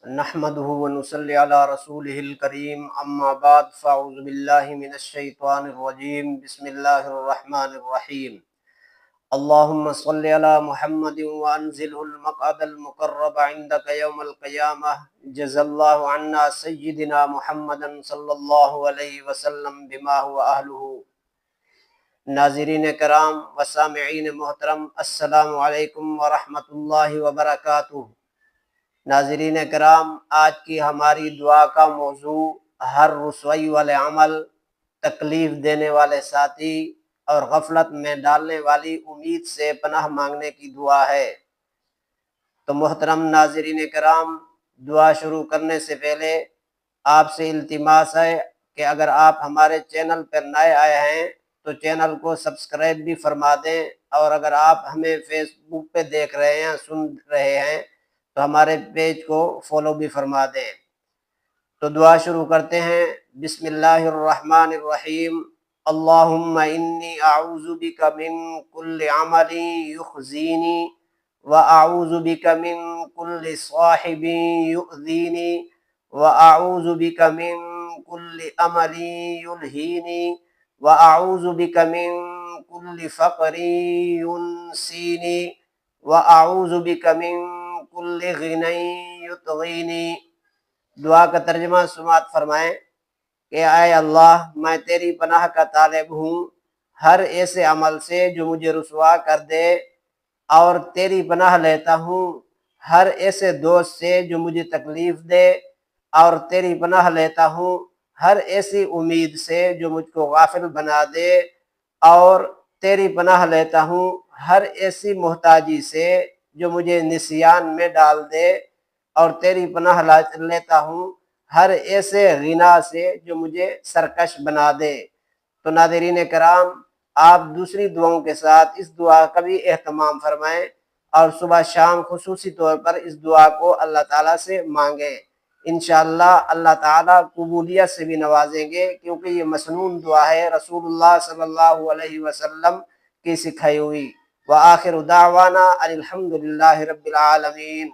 نحمده ونصلي على رسوله الكريم اما بعد فاعوذ بالله من الشيطان الرجيم بسم الله الرحمن الرحيم اللهم صل على محمد وانزله المقعد المقرب عندك يوم القيامة جزا الله عنا سيدنا محمدا صلى الله عليه وسلم بما هو أهله۔ ناظرین کرام و سامعین محترم، السلام علیکم ورحمۃ اللہ وبرکاتہ۔ ناظرین کرام، آج کی ہماری دعا کا موضوع ہر رسوائی والے عمل، تکلیف دینے والے ساتھی اور غفلت میں ڈالنے والی امید سے پناہ مانگنے کی دعا ہے۔ تو محترم ناظرین کرام، دعا شروع کرنے سے پہلے آپ سے التماس ہے کہ اگر آپ ہمارے چینل پر نئے آئے ہیں تو چینل کو سبسکرائب بھی فرما دیں، اور اگر آپ ہمیں فیس بک پہ دیکھ رہے ہیں، سن رہے ہیں، تو ہمارے پیج کو فالو بھی فرما دیں۔ تو دعا شروع کرتے ہیں۔ بسم اللہ الرحمن الرحیم۔ اللہم انی اعوذ بک من کل عمل یخزینی واعوذ بک من کل صاحب یؤذینی واعوذ بک من کل عمل یلہینی واعوذ بک من کل فقر ینسینی واعوذ بک من کل غنی یطغینی۔ دعا کا ترجمہ سماعت فرمائیں کہ اے اللہ، میں تیری پناہ کا طالب ہوں ہر ایسے عمل سے جو مجھے رسوا کر دے، اور تیری پناہ لیتا ہوں ہر ایسے دوست سے جو مجھے تکلیف دے، اور تیری پناہ لیتا ہوں ہر ایسی امید سے جو مجھ کو غافل بنا دے، اور تیری پناہ لیتا ہوں ہر ایسی محتاجی سے جو مجھے نسیان میں ڈال دے، اور تیری پناہ لیتا ہوں ہر ایسے غنا سے جو مجھے سرکش بنا دے۔ تو ناظرین کرام، آپ دوسری دعاؤں کے ساتھ اس دعا کا بھی اہتمام فرمائیں، اور صبح شام خصوصی طور پر اس دعا کو اللہ تعالیٰ سے مانگیں۔ انشاءاللہ اللہ تعالیٰ قبولیت سے بھی نوازیں گے، کیونکہ یہ مسنون دعا ہے رسول اللہ صلی اللہ علیہ وسلم کی سکھائی ہوئی۔ وآخر دعوانا ان الحمد للہ رب العالمین۔